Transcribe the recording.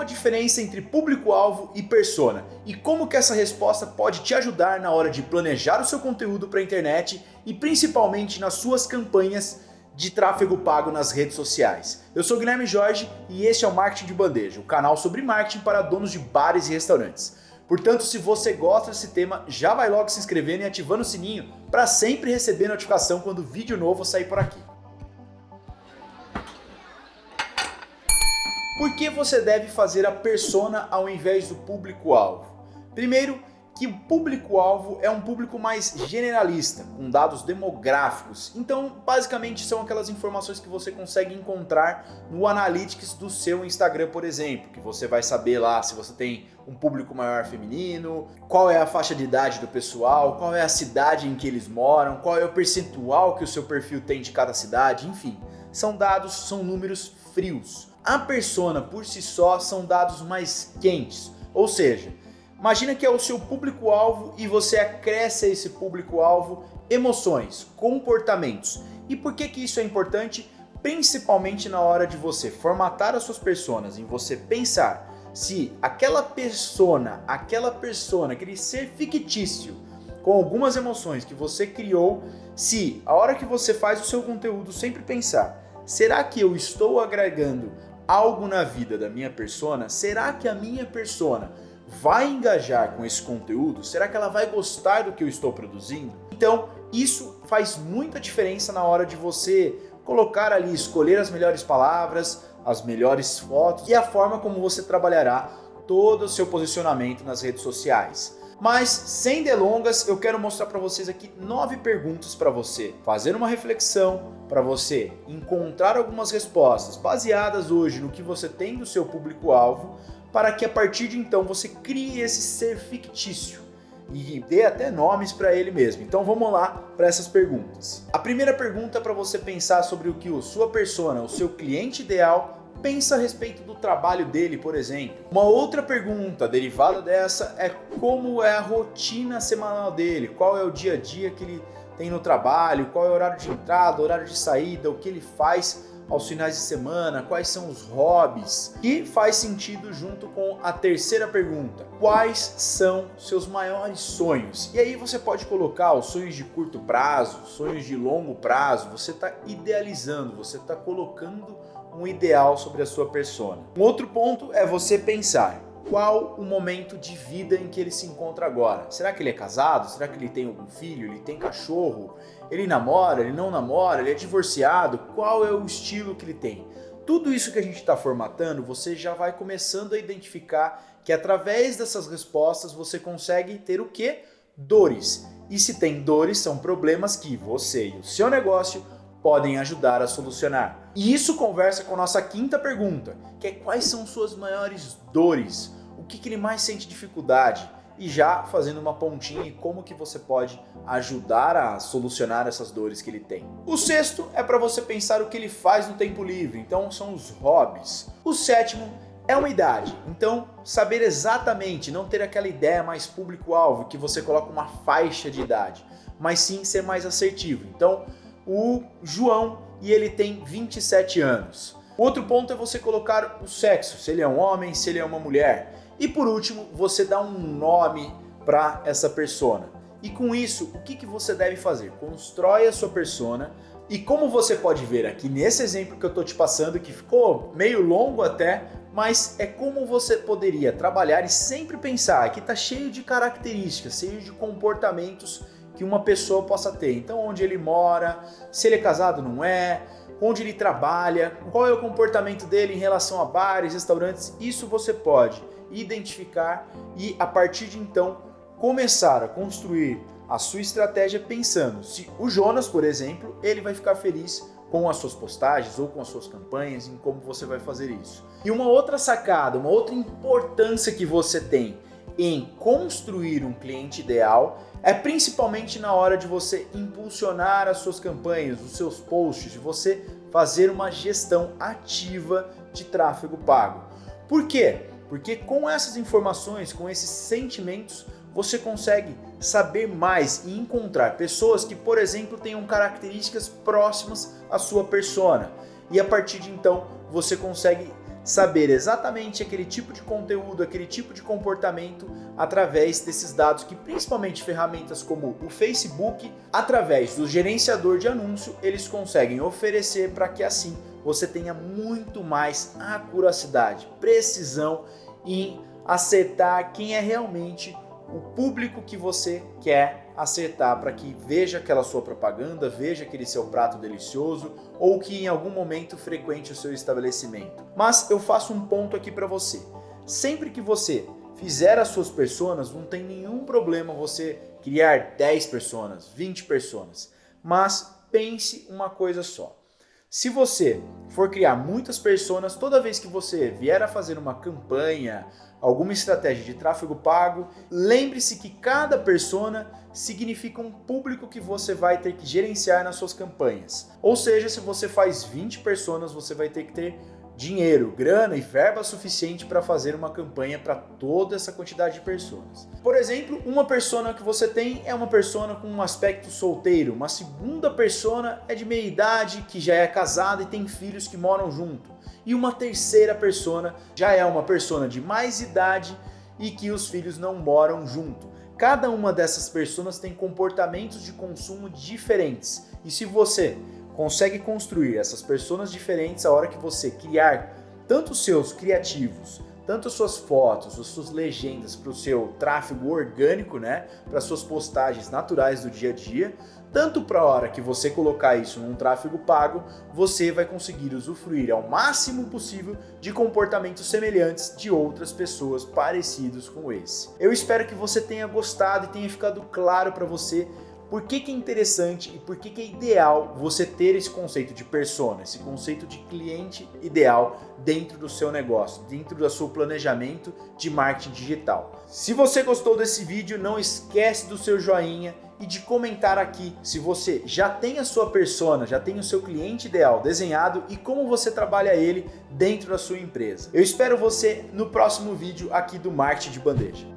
diferença entre público-alvo e persona e como que essa resposta pode te ajudar na hora de planejar o seu conteúdo para a internet e principalmente nas suas campanhas de tráfego pago nas redes sociais. Eu sou Guilherme Jorge e este é o Marketing de Bandeja, o canal sobre marketing para donos de bares e restaurantes. Portanto, se você gosta desse tema, já vai logo se inscrevendo e ativando o sininho para sempre receber notificação quando vídeo novo sair por aqui. Por que você deve fazer a persona ao invés do público-alvo? Primeiro, que o público-alvo é um público mais generalista, com dados demográficos. Então, basicamente, são aquelas informações que você consegue encontrar no Analytics do seu Instagram, por exemplo, que você vai saber lá se você tem um público maior feminino, qual é a faixa de idade do pessoal, qual é a cidade em que eles moram, qual é o percentual que o seu perfil tem de cada cidade, enfim. São dados, são números frios. A persona por si só são dados mais quentes, ou seja, imagina que é o seu público-alvo e você acresce a esse público-alvo emoções, comportamentos. E por que isso é importante? Principalmente na hora de você formatar as suas personas, em você pensar se aquela persona, aquele ser fictício, com algumas emoções que você criou, se a hora que você faz o seu conteúdo sempre pensar, será que eu estou agregando algo na vida da minha persona? Será que a minha persona vai engajar com esse conteúdo? Será que ela vai gostar do que eu estou produzindo? Então, isso faz muita diferença na hora de você colocar ali, escolher as melhores palavras, as melhores fotos e a forma como você trabalhará todo o seu posicionamento nas redes sociais. Mas, sem delongas, eu quero mostrar para vocês aqui 9 perguntas para você fazer uma reflexão, para você encontrar algumas respostas baseadas hoje no que você tem do seu público-alvo, para que a partir de então você crie esse ser fictício e dê até nomes para ele mesmo. Então vamos lá para essas perguntas. A primeira pergunta é para você pensar sobre o que a sua persona, o seu cliente ideal, pensa a respeito do trabalho dele, por exemplo. Uma outra pergunta derivada dessa é como é a rotina semanal dele, qual é o dia a dia que ele tem no trabalho, qual é o horário de entrada, horário de saída, o que ele faz aos finais de semana, quais são os hobbies. E faz sentido junto com a terceira pergunta, quais são seus maiores sonhos? E aí você pode colocar os sonhos de curto prazo, sonhos de longo prazo, você está idealizando, você está colocando um ideal sobre a sua persona. Um outro ponto é você pensar qual o momento de vida em que ele se encontra agora. Será que ele é casado? Será que ele tem algum filho? Ele tem cachorro? Ele namora? Ele não namora? Ele é divorciado? Qual é o estilo que ele tem? Tudo isso que a gente está formatando, você já vai começando a identificar que através dessas respostas você consegue ter o quê? Dores. E se tem dores, são problemas que você e o seu negócio podem ajudar a solucionar. E isso conversa com a nossa quinta pergunta, que é quais são suas maiores dores? O que ele mais sente dificuldade? E já fazendo uma pontinha em como que você pode ajudar a solucionar essas dores que ele tem. O sexto é para você pensar o que ele faz no tempo livre, então são os hobbies. O sétimo é uma idade, então saber exatamente, não ter aquela ideia mais público-alvo, que você coloca uma faixa de idade, mas sim ser mais assertivo. Então, o João e ele tem 27 anos. Outro ponto é você colocar o sexo, se ele é um homem, se ele é uma mulher. E por último, você dá um nome para essa persona. E com isso, o que você deve fazer? Constrói a sua persona e como você pode ver aqui nesse exemplo que eu estou te passando, que ficou meio longo até, mas é como você poderia trabalhar e sempre pensar que está cheio de características, cheio de comportamentos que uma pessoa possa ter. Então, onde ele mora, se ele é casado, não é, onde ele trabalha, qual é o comportamento dele em relação a bares, restaurantes, isso você pode identificar e, a partir de então, começar a construir a sua estratégia pensando se o Jonas, por exemplo, ele vai ficar feliz com as suas postagens ou com as suas campanhas, em como você vai fazer isso. E uma outra sacada, uma outra importância que você tem em construir um cliente ideal é principalmente na hora de você impulsionar as suas campanhas, os seus posts, de você fazer uma gestão ativa de tráfego pago. Por quê? Porque com essas informações, com esses sentimentos, você consegue saber mais e encontrar pessoas que, por exemplo, tenham características próximas à sua persona. E a partir de então, você consegue saber exatamente aquele tipo de conteúdo, aquele tipo de comportamento através desses dados que principalmente ferramentas como o Facebook, através do gerenciador de anúncio, eles conseguem oferecer para que assim você tenha muito mais acuracidade, precisão em acertar quem é realmente o público que você quer acertar para que veja aquela sua propaganda, veja aquele seu prato delicioso ou que em algum momento frequente o seu estabelecimento. Mas eu faço um ponto aqui para você. Sempre que você fizer as suas personas, não tem nenhum problema você criar 10 personas, 20 personas. Mas pense uma coisa só. Se você for criar muitas personas, toda vez que você vier a fazer uma campanha, alguma estratégia de tráfego pago, lembre-se que cada persona significa um público que você vai ter que gerenciar nas suas campanhas. Ou seja, se você faz 20 personas, você vai ter que ter dinheiro, grana e verba suficiente para fazer uma campanha para toda essa quantidade de pessoas. Por exemplo, uma persona que você tem é uma persona com um aspecto solteiro, uma segunda persona é de meia idade, que já é casada e tem filhos que moram junto, e uma terceira persona já é uma persona de mais idade e que os filhos não moram junto. Cada uma dessas personas tem comportamentos de consumo diferentes, e se você consegue construir essas personas diferentes a hora que você criar tanto os seus criativos, tanto as suas fotos, as suas legendas para o seu tráfego orgânico, né, para as suas postagens naturais do dia a dia, tanto para a hora que você colocar isso num tráfego pago, você vai conseguir usufruir ao máximo possível de comportamentos semelhantes de outras pessoas parecidos com esse. Eu espero que você tenha gostado e tenha ficado claro para você por que é interessante e por que é ideal você ter esse conceito de persona, esse conceito de cliente ideal dentro do seu negócio, dentro do seu planejamento de marketing digital. Se você gostou desse vídeo, não esquece do seu joinha e de comentar aqui se você já tem a sua persona, já tem o seu cliente ideal desenhado e como você trabalha ele dentro da sua empresa. Eu espero você no próximo vídeo aqui do Marketing de Bandeja.